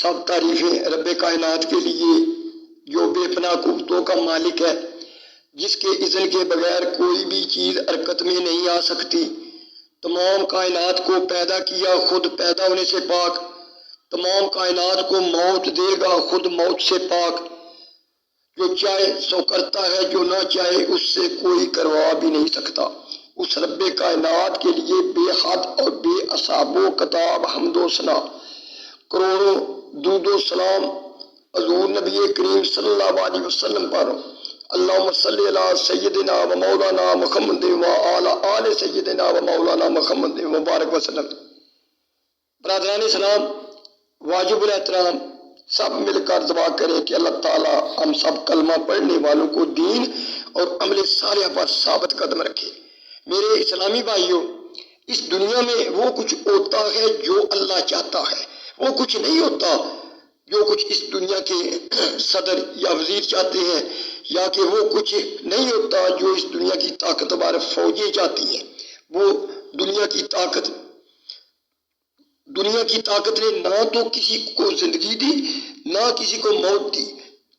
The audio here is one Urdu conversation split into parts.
سب تعریفیں رب کائنات کے لیے جو بے پناہ قوتوں کا مالک ہے، جس کے اذن کے بغیر کوئی بھی چیز حرکت میں نہیں آ سکتی۔ تمام کائنات کو پیدا کیا، خود پیدا ہونے سے پاک۔ تمام کائنات کو موت دے گا، خود موت سے پاک۔ جو چاہے سو کرتا ہے، جو نہ چاہے اس سے کوئی کروا بھی نہیں سکتا۔ اس رب کائنات کے لیے بے حد اور بے حساب و کتاب حمد و ثنا، کروڑوں درود و سلام حضور نبی کریم صلی اللہ علیہ وسلم پر۔ اللہم صلی علی سیدنا و مولانا محمد و علی آل سیدنا و مولانا محمد مبارک وسلم۔ برادران اسلام، واجب الاحترام، سب مل کر دعا کریں کہ اللہ تعالی ہم سب کلمہ پڑھنے والوں کو دین اور عمل صالح پر ثابت قدم رکھے۔ میرے اسلامی بھائیوں، اس دنیا میں وہ کچھ ہوتا ہے جو اللہ چاہتا ہے، وہ کچھ نہیں ہوتا جو کچھ اس دنیا کے صدر یا وزیر چاہتے ہیں، یا کہ وہ کچھ نہیں ہوتا جو اس دنیا کی طاقتور فوجیں چاہتی ہیں۔ وہ دنیا کی طاقت نے نہ تو کسی کو زندگی دی، نہ کسی کو موت دی۔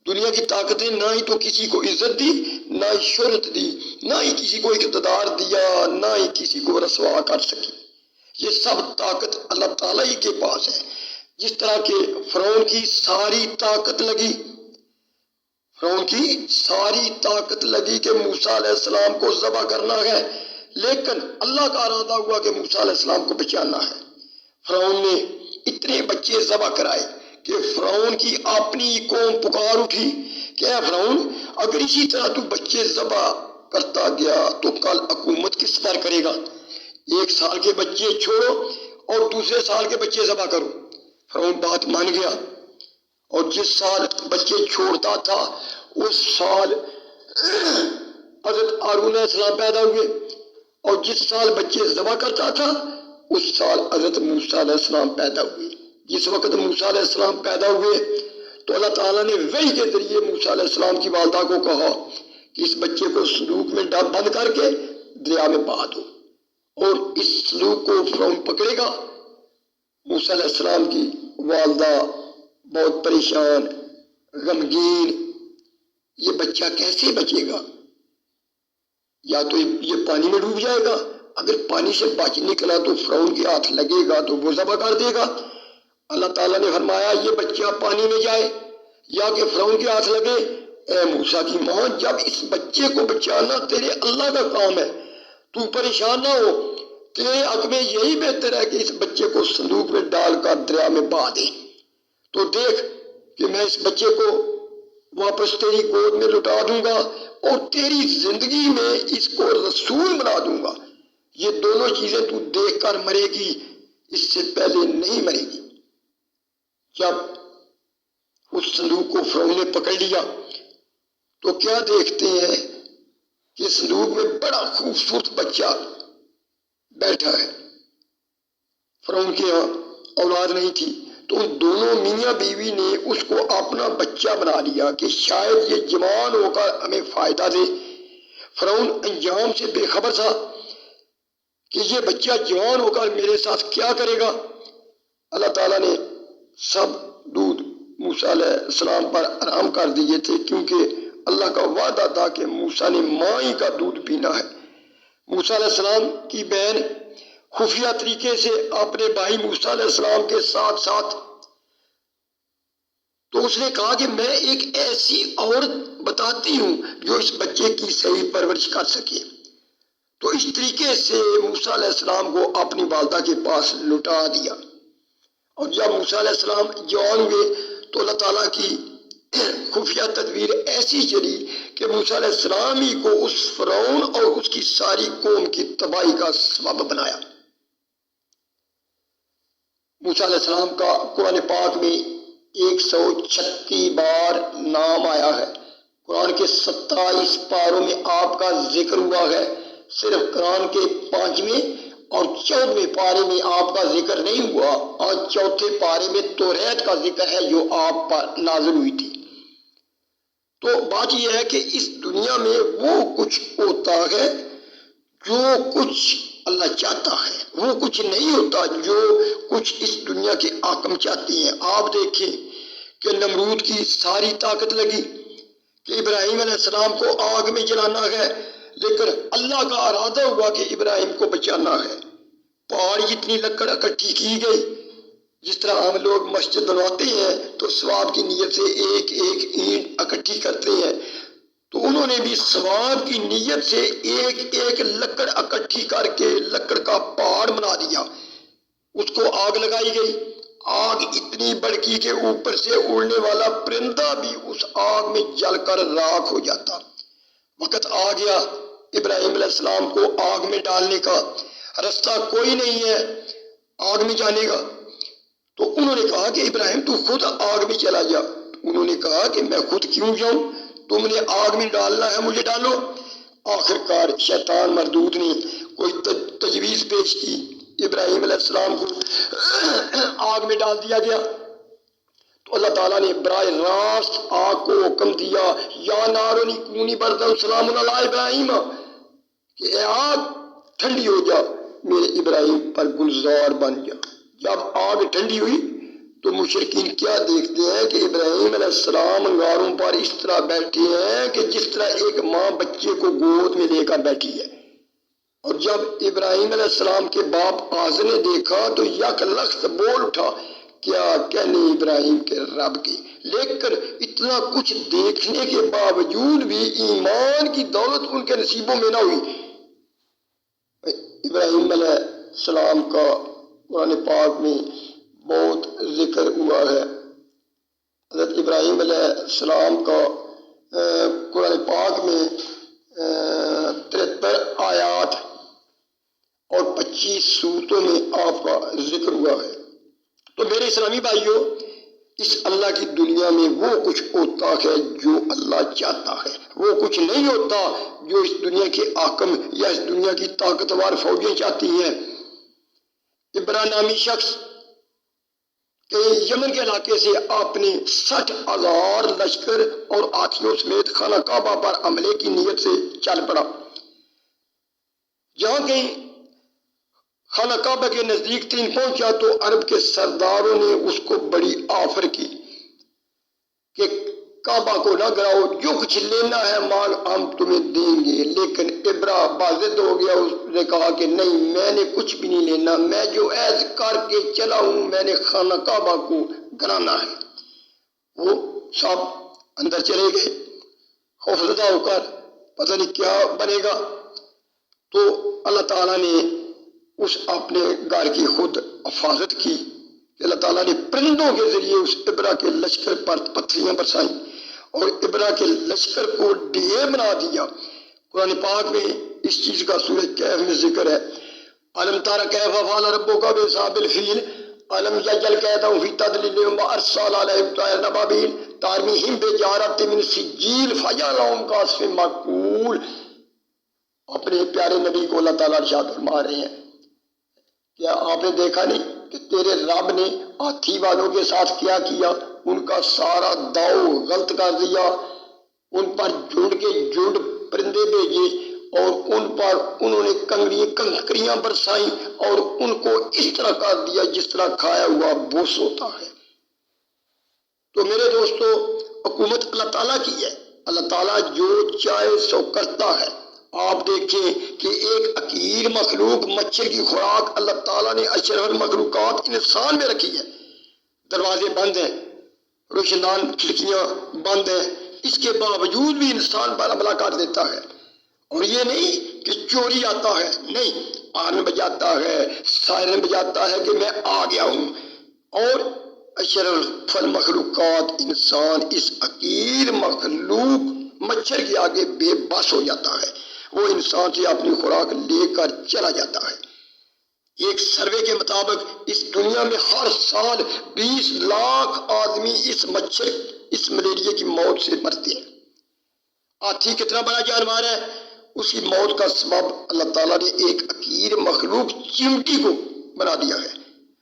دنیا کی طاقت نے نہ ہی تو کسی کو عزت دی، نہ ہی شہرت دی، نہ ہی کسی کو اقتدار دیا، نہ ہی کسی کو رسوا کر سکی۔ یہ سب طاقت اللہ تعالیٰ ہی کے پاس ہے۔ جس طرح کہ فرعون کی ساری طاقت لگی کہ موسیٰ علیہ السلام کو ذبح کرنا ہے، لیکن اللہ کا ارادہ ہوا کہ موسیٰ علیہ السلام کو بچانا ہے۔ فرعون نے اتنے بچے ذبح کرائے کہ فرعون کی اپنی قوم پکار اٹھی کہ اے فرعون، اگر اسی طرح تو بچے ذبح کرتا گیا تو کل حکومت کس پر کرے گا؟ 1 سال کے بچے چھوڑو اور دوسرے سال کے بچے ذبح کرو۔ فرعون بات مان گیا، اور جس سال بچے چھوڑتا تھا اس سال حضرت ہارون علیہ السلام پیدا ہوئے، اور جس سال بچے ذبح کرتا تھا اس سال حضرت موسیٰ علیہ السلام پیدا ہوئے۔ جس وقت موسیٰ علیہ السلام پیدا ہوئے تو اللہ تعالیٰ نے وحی کے ذریعے موسیٰ علیہ السلام کی والدہ کو کہا کہ اس بچے کو صندوق میں بند کر کے دریا میں بہا دو، اور اس صندوق کو فرعون پکڑے گا۔ موسیٰ علیہ السلام کی والدہ بہت پریشان، غمگین، یہ بچہ کیسے بچے گا؟ یا تو یہ پانی میں ڈوب جائے گا، اگر پانی سے بچ نکلا تو فرعون کے ہاتھ لگے گا تو وہ ذبح کر دے گا۔ اللہ تعالیٰ نے فرمایا یہ بچہ پانی میں جائے یا کہ فرعون کے ہاتھ لگے۔ اے موسیٰ کی ماں، جب اس بچے کو بچانا تیرے اللہ کا کام ہے، تو پریشان نہ ہو، تیرے حق میں یہی بہتر ہے کہ اس بچے کو صندوق میں ڈال کر دریا میں بہا دے۔ تو دیکھ کہ میں اس بچے کو واپس تیری گود میں لٹا دوں گا اور تیری زندگی میں اس کو رسول بنا دوں گا۔ یہ دونوں چیزیں تو دیکھ کر مرے گی، اس سے پہلے نہیں مرے گی۔ جب اس صندوق کو فرعون نے پکڑ لیا تو کیا دیکھتے ہیں کہ صندوق میں بڑا خوبصورت بچہ بیٹھا ہے۔ فرعون کے یہاں اولاد نہیں تھی، تو ان دونوں میاں بیوی نے اس کو اپنا بچہ بنا لیا کہ شاید یہ جوان ہو کر ہمیں فائدہ دے۔ فرعون انجام سے بے خبر تھا کہ یہ بچہ جوان ہو کر میرے ساتھ کیا کرے گا۔ اللہ تعالیٰ نے سب دودھ موسیٰ علیہ السلام پر حرام کر دیے تھے، کیونکہ اللہ کا وعدہ تھا کہ موسیٰ نے ماں ہی کا دودھ پینا ہے۔ موسیٰ علیہ السلام کی بہن خفیہ طریقے سے اپنے بھائی موسیٰ علیہ السلام کے ساتھ تو اس نے کہا کہ میں ایک ایسی عورت بتاتی ہوں جو اس بچے کی صحیح پرورش کر سکے۔ تو اس طریقے سے موسیٰ علیہ السلام کو اپنی والدہ کے پاس لٹا دیا، اور جب موسیٰ علیہ السلام جوان ہوئے تو اللہ تعالیٰ کی خفیہ تدبیر ایسی چلی کہ موسیٰ علیہ السلام ہی کو اس فرعون اور اس کی ساری قوم کی تباہی کا سبب بنایا۔ موسیٰ علیہ السلام کا قرآن پاک میں 136 بار نام آیا ہے۔ قرآن کے 27 پاروں میں آپ کا ذکر ہوا ہے۔ صرف قرآن کے 5ویں اور 14ویں پارے میں آپ کا ذکر نہیں ہوا، اور 4تھے پارے میں توریت کا ذکر ہے جو آپ پر نازل ہوئی تھی۔ تو بات یہ ہے کہ اس دنیا میں وہ کچھ ہوتا ہے جو کچھ اللہ چاہتا ہے، وہ کچھ نہیں ہوتا جو کچھ اس دنیا کے حاکم چاہتے ہیں۔ آپ دیکھیں کہ نمرود کی ساری طاقت لگی کہ ابراہیم علیہ السلام کو آگ میں جلانا ہے، لیکن اللہ کا ارادہ ہوا کہ ابراہیم کو بچانا ہے۔ پہاڑ جتنی لکڑ اکٹھی کی گئی، جس طرح ہم لوگ مسجد بنواتے ہیں تو ثواب کی نیت سے ایک ایک اینٹ اکٹھی کرتے ہیں، تو انہوں نے بھی ثواب کی نیت سے ایک ایک لکڑ اکٹھی کر کے لکڑ کا پہاڑ بنا دیا، اس کو آگ لگائی گئی۔ آگ اتنی بڑکی کہ اوپر سے اڑنے والا پرندہ بھی اس آگ میں جل کر راکھ ہو جاتا۔ وقت آ گیا ابراہیم علیہ السلام کو آگ میں ڈالنے کا، رستہ کوئی نہیں ہے آگ میں جانے کا، تو انہوں نے کہا کہ ابراہیم تو خود آگ میں چلا جا۔ انہوں نے کہا کہ میں خود کیوں جاؤں، تم نے آگ میں ڈالنا ہے مجھے ڈالو۔ آخر کار شیطان مردود نے کوئی تجویز پیش کی، ابراہیم علیہ السلام کو آگ میں ڈال دیا گیا۔ تو اللہ تعالیٰ نے براہ راست آگ کو حکم دیا، یا نارونی کونی بردن سلام علی ابراہیم، کہ اے آگ ٹھنڈی ہو جا، میرے ابراہیم پر گلزار بن جا۔ جب آگ ٹھنڈی ہوئی تو مشرکین کیا دیکھتے ہیں کہ ابراہیم علیہ السلام انگاروں پر اس طرح بیٹھے ہیں کہ جس طرح ایک ماں بچے کو گود میں لے کر بیٹھی ہے۔ اور جب ابراہیم علیہ السلام کے باپ آزر نے دیکھا تو یک لخت بول اٹھا، کیا کہنے ابراہیم کے رب کے، لیکن اتنا کچھ دیکھنے کے باوجود بھی ایمان کی دولت ان کے نصیبوں میں نہ ہوئی۔ ابراہیم علیہ السلام کا قرآن پاک میں بہت ذکر ہوا ہے۔ حضرت ابراہیم علیہ السلام کا قرآن پاک میں 73 آیات اور 25 سورتوں میں آپ کا ذکر ہوا ہے۔ تو میرے اسلامی بھائیوں، اس اللہ کی دنیا میں وہ کچھ ہوتا ہے جو اللہ چاہتا ہے، وہ کچھ نہیں ہوتا جو اس دنیا کے حاکم یا اس دنیا کی طاقتور فوجیں چاہتی ہیں۔ ابرا نامی شخص کہ یمن کے علاقے سے آپ نے 60,000 لشکر اور ہاتھیوں سمیت خانہ کعبہ پر حملے کی نیت سے چل پڑا۔ جہاں کہیں خانہ کعبہ کے نزدیک تین پہنچا تو عرب کے سرداروں نے اس کو بڑی آفر کی کہ کعبہ کو نہ گراؤ، جو کچھ لینا ہے مال ہم تمہیں دیں گے۔ لیکن ابرا بازد ہو گیا، اس نے کہا کہ نہیں، میں نے کچھ بھی نہیں لینا، میں جو عہد کر کے چلا ہوں میں نے خانہ کعبہ کو گرانا ہے۔ وہ سب اندر چلے گئے خوفزدہ ہو کر، پتہ نہیں کیا بنے گا۔ تو اللہ تعالیٰ نے اس اپنے گھر کی خود حفاظت کی کہ اللہ تعالیٰ نے پرندوں کے ذریعے اس ابرا کے لشکر پر پتھریاں برسائیں اور ابرا کے لشکر کو ڈھیر بنا دیا۔ قرآن پاک میں اس چیز کا سورہ کہف میں ذکر ہے، علم تارا کیف فعل ربک باصحاب الفیل علم یجعل کیدہم فی تضلیل وارسل علیہم طیرا ابابیل ترمیہم بحجارۃ من سجیل فجعلہم کعصف مأکول۔ اپنے پیارے نبی کو اللہ تعالیٰ ارشاد فرما رہے ہیں، کیا آپ نے دیکھا نہیں کہ تیرے رب نے ہاتھی والوں کے ساتھ کیا کیا؟ ان کا سارا داؤ غلط کر دیا، ان پر جھنڈ کے جھنڈ پرندے بھیجے اور ان پر انہوں نے کنکریاں برسائیں اور ان کو اس طرح کر دیا جس طرح کھایا ہوا بوس ہوتا ہے۔ تو میرے دوستو، حکومت اللہ تعالیٰ کی ہے، اللہ تعالیٰ جو چاہے سو کرتا ہے۔ آپ دیکھیں کہ ایک حقیر مخلوق مچھر کی خوراک اللہ تعالیٰ نے اشرف المخلوقات انسان میں رکھی ہے، دروازے بند ہیں، روشندان کھڑکیاں بند ہیں، اس کے باوجود بھی انسان پر حملہ کر دیتا ہے۔ اور یہ نہیں کہ چوری آتا ہے، نہیں، آن بجاتا ہے، سائرن بجاتا ہے کہ میں آ گیا ہوں، اور اشرف المخلوقات انسان اس حقیر مخلوق مچھر کے آگے بے بس ہو جاتا ہے، وہ انسان سے اپنی خوراک لے کر چلا جاتا ہے۔ ایک سروے کے مطابق اس دنیا میں ہر سال 20 لاکھ آدمی اس مچھر، اس ملیریا کی موت سے مرتے ہیں۔ ہاتھی کتنا بڑا جانور ہے، اس کی موت کا سبب اللہ تعالیٰ نے ایک حقیر مخلوق چمٹی کو بنا دیا ہے،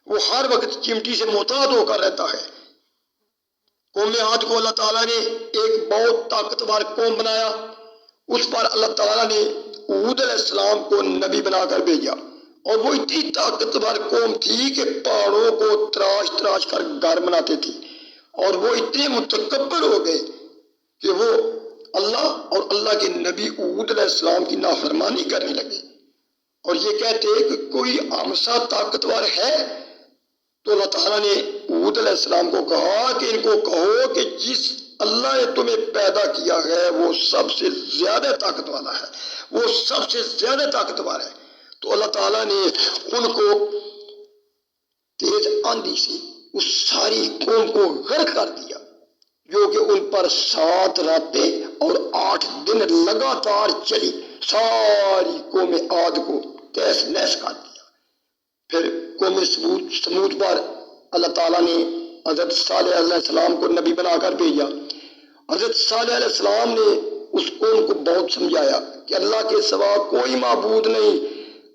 وہ ہر وقت چمٹی سے محتاط ہو کر رہتا ہے۔ قوم عاد کو اللہ تعالیٰ نے ایک بہت طاقتور قوم بنایا، اس پر اللہ تعالیٰ نے ہود علیہ السلام کو نبی بنا کر بھیجا۔ اور وہ اتنی طاقتور قوم تھی کہ پہاڑوں کو تراش تراش کر گھر بناتے تھے، اور وہ اتنے متکبر ہو گئے کہ وہ اللہ اور اللہ کے نبی ہود علیہ السلام کی نافرمانی کرنے لگے، اور یہ کہتے کہ کوئی ہم سا طاقتور ہے؟ تو اللہ تعالیٰ نے ہود علیہ السلام کو کہا کہ ان کو کہو کہ جس اللہ نے تمہیں پیدا کیا ہے وہ سب سے زیادہ طاقت والا ہے، وہ سب سے زیادہ طاقتور ہے۔ تو اللہ تعالیٰ نے ان کو تیز آندھی سے اس ساری قوم کو غرق کر دیا، جو کہ ان پر 7 راتیں اور 8 دن لگاتار چلی، ساری قوم عاد کو تہس نہس کر دیا۔ پھر قوم سمود پر اللہ تعالیٰ نے حضرت صالح علیہ السلام کو نبی بنا کر بھیجا۔ حضرت صالح علیہ السلام نے اس قوم کو بہت سمجھایا کہ اللہ کے سوا کوئی معبود نہیں،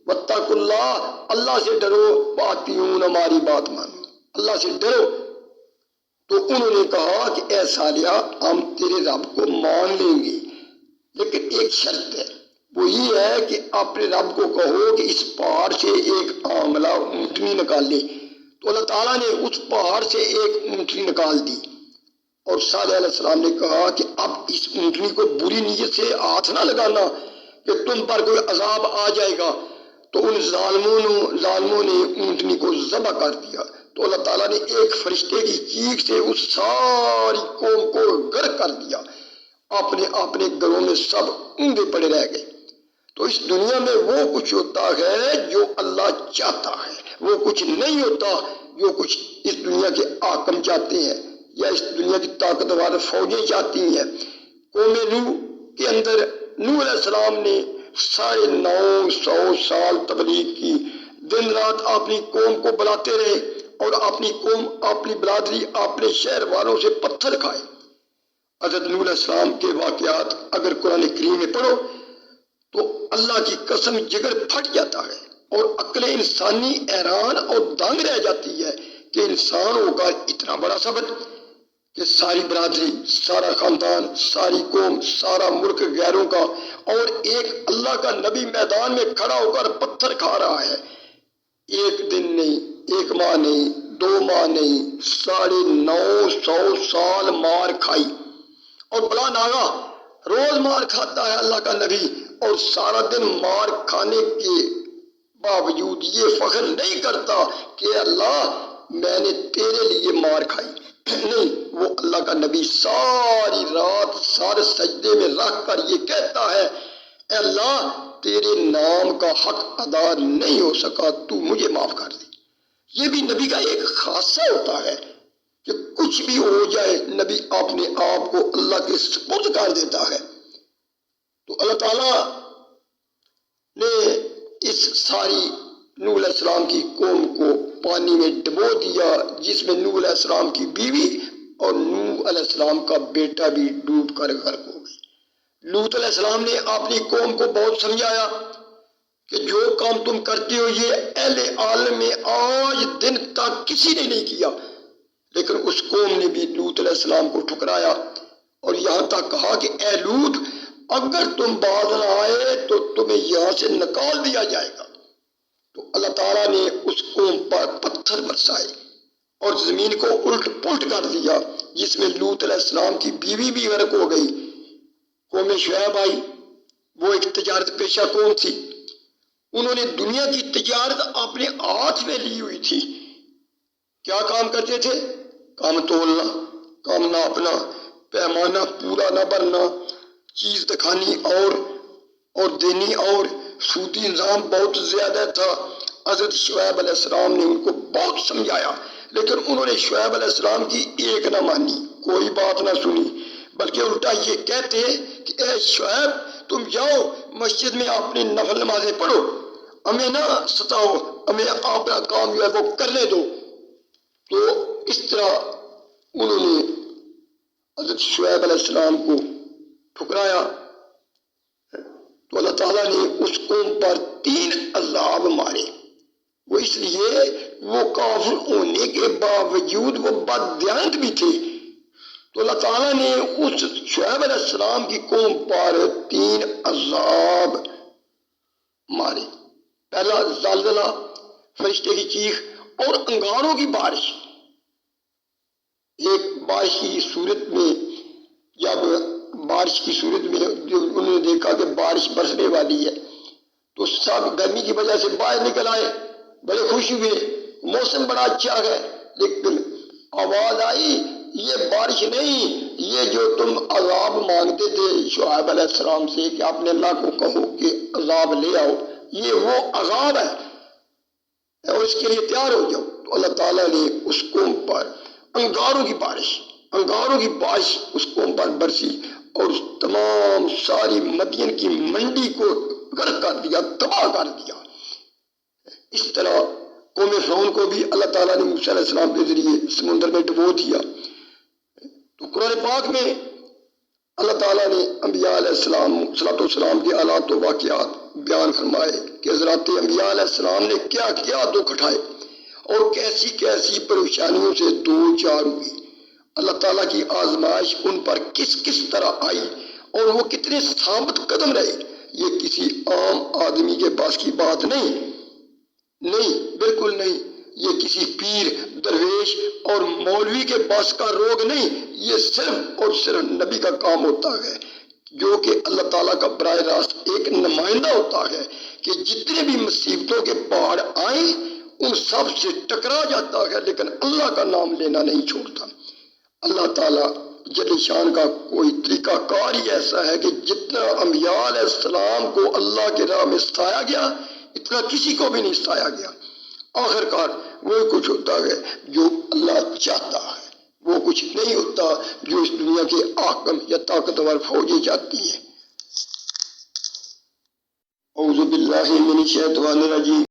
واتقوا اللہ، اللہ سے ڈرو، واتقون، ہماری بات مانو، اللہ سے ڈرو۔ تو انہوں نے کہا کہ اے صالحہ ہم تیرے رب کو مان لیں گے، لیکن ایک شرط ہے، وہ یہ ہے کہ اپنے رب کو کہو کہ اس پہاڑ سے ایک آملہ اونٹنی نکال لے۔ تو اللہ تعالیٰ نے اس پہاڑ سے ایک اونٹنی نکال دی، اور صالح علیہ السلام نے کہا کہ اب اس اونٹنی کو بری نیت سے ہاتھ نہ لگانا کہ تم پر کوئی عذاب آ جائے گا۔ تو ان ظالموں نے اونٹنی کو ذبح کر دیا۔ تو اللہ تعالیٰ نے ایک فرشتے کی چیخ سے اس ساری قوم کو غرق کر دیا، اپنے اپنے گھروں میں سب اونگے پڑے رہ گئے۔ تو اس دنیا میں وہ کچھ ہوتا ہے جو اللہ چاہتا ہے، وہ کچھ نہیں ہوتا جو کچھ اس دنیا کے حاکم چاہتے ہیں یا اس دنیا کی طاقتور فوجیں چاہتی ہیں۔ قوم نوح کے اندر نوح علیہ السلام نے 950 سال تبلیغ کی، دن رات اپنی قوم کو بلاتے رہے، اور اپنی قوم، اپنی برادری، اپنے شہر والوں سے پتھر کھائے۔ حضرت نوح علیہ السلام کے واقعات اگر قرآن کریم میں پڑھو تو اللہ کی قسم جگر پھٹ جاتا ہے، اور عقل انسانی حیران اور دنگ رہ جاتی ہے کہ انسان ہوگا اتنا بڑا صبر کہ ساری برادری، سارا خاندان، ساری قوم، سارا ملک غیروں کا، اور ایک اللہ کا نبی میدان میں کھڑا ہو کر پتھر کھا رہا ہے۔ ایک دن نہیں، ایک ماہ نہیں، 2 ماہ نہیں، 950 سال مار کھائی، اور بلا ناغا روز مار کھاتا ہے اللہ کا نبی، اور سارا دن مار کھانے کے باوجود یہ فخر نہیں کرتا کہ اللہ میں نے تیرے لیے مار کھائی، نہیں، وہ اللہ کا نبی ساری رات سارے سجدے میں رکھ کر یہ کہتا ہے اے اللہ تیرے نام کا حق ادا نہیں ہو سکا، تو مجھے معاف کر دے۔ یہ بھی نبی کا ایک خاصہ ہوتا ہے کہ کچھ بھی ہو جائے نبی اپنے آپ کو اللہ کے سپرد کر دیتا ہے۔ تو اللہ تعالیٰ نے اس ساری نوح علیہ السلام کی قوم کو پانی میں ڈبو دیا، جس میں نوح علیہ السلام کی بیوی اور نوح علیہ السلام کا بیٹا بھی ڈوب کر غرق ہو گئی۔ لوط علیہ السلام نے اپنی قوم کو بہت سمجھایا کہ جو کام تم کرتے ہو یہ اہل عالم میں آج دن تک کسی نے نہیں کیا، لیکن اس قوم نے بھی لوط علیہ السلام کو ٹھکرایا، اور یہاں تک کہا کہ اے لوط اگر تم باز نہ آئے تو تمہیں یہاں سے نکال دیا جائے گا۔ تو اللہ تعالیٰ نے اس قوم پر پتھر برسائے اور زمین کو الٹ پلٹ کر دیا، جس میں لوط علیہ السلام کی بیوی بھی غرق ہو گئی۔ قوم شعیب آئی، وہ ایک تجارت پیشہ قوم تھی، انہوں نے دنیا کی تجارت اپنے ہاتھ میں لی ہوئی تھی۔ کیا کام کرتے تھے؟ کام تولنا، کام ناپنا، پیمانہ پورا نہ بھرنا، چیز دکھانی اور دینی، اور سودی نظام بہت زیادہ تھا۔ حضرت شعیب علیہ السلام نے ان کو بہت سمجھایا، لیکن انہوں نے شعیب علیہ السلام کی ایک نہ مانی، کوئی بات نہ سنی، بلکہ الٹا یہ کہتے کہ اے شعیب تم جاؤ مسجد میں اپنی نفل نمازیں پڑھو، ہمیں نہ ستاؤ، ہمیں اپنا کام جو ہے وہ کرنے دو۔ تو اس طرح انہوں نے حضرت شعیب علیہ السلام کو ٹھکرایا۔ تو اللہ تعالیٰ نے اس قوم پر 3 عذاب مارے، وہ اس لیے وہ کافر ہونے کے باوجود وہ بددیانت بھی تھے۔ تو اللہ تعالیٰ نے اس شعیب علیہ السلام کی قوم پر 3 عذاب مارے۔ پہلا زلزلہ، فرشتے کی چیخ اور انگاروں کی بارش۔ ایک بارش کی صورت میں، جب بارش کی صورت میں انہوں نے دیکھا کہ بارش برسنے والی ہے تو سب گرمی کی وجہ سے باہر نکل آئے، بڑے خوش ہوئے، موسم بڑا اچھا ہے، لیکن آواز آئی یہ بارش نہیں، یہ جو تم عذاب مانگتے تھے شعیب علیہ السلام سے کہ اپنے اللہ کو کہو کہ عذاب لے آؤ، یہ وہ عذاب ہے اور اس کے لیے تیار ہو جاؤ۔ تو اللہ تعالیٰ نے اس قوم پر انگاروں کی بارش اس قوم پر برسی اور تمام ساری مدین کی منڈی کو غرق کر دیا، تباہ کر دیا۔ اس طرح قوم فرعون کو بھی اللہ تعالیٰ نے موسیٰ علیہ السلام کے ذریعے سمندر میں ڈبو دیا۔ تو قرآن پاک میں اللہ تعالیٰ نے انبیاء علیہ السلام کے حالات و واقعات بیان فرمائے کہ حضرات انبیاء علیہ السلام نے کیا کیا دکھ اٹھائے اور کیسی کیسی پریشانیوں سے دو چار ہوئی، اللہ تعالیٰ کی آزمائش ان پر کس کس طرح آئی اور وہ کتنے ثابت قدم رہے، یہ کسی عام آدمی کے پاس کی بات نہیں، بالکل نہیں، یہ کسی پیر، درویش اور مولوی کے پاس کا روگ نہیں، یہ صرف اور صرف نبی کا کام ہوتا ہے جو کہ اللہ تعالیٰ کا براہ راست ایک نمائندہ ہوتا ہے کہ جتنے بھی مصیبتوں کے پہاڑ آئیں ان سب سے ٹکرا جاتا ہے لیکن اللہ کا نام لینا نہیں چھوڑتا۔ اللہ تعالیٰ جل شان کا کوئی طریقہ کار ہی ایسا ہے کہ جتنا انبیاء علیہ السلام کو اللہ کے راہ میں ستایا گیا اتنا کسی کو بھی نہیں ستایا گیا۔ آخر کار وہی کچھ ہوتا ہے جو اللہ چاہتا ہے، وہ کچھ نہیں ہوتا جو اس دنیا کے حاکم یا طاقتور فوجیں چاہتی ہیں۔ اعوذ باللہ من الشیطان الرجیم۔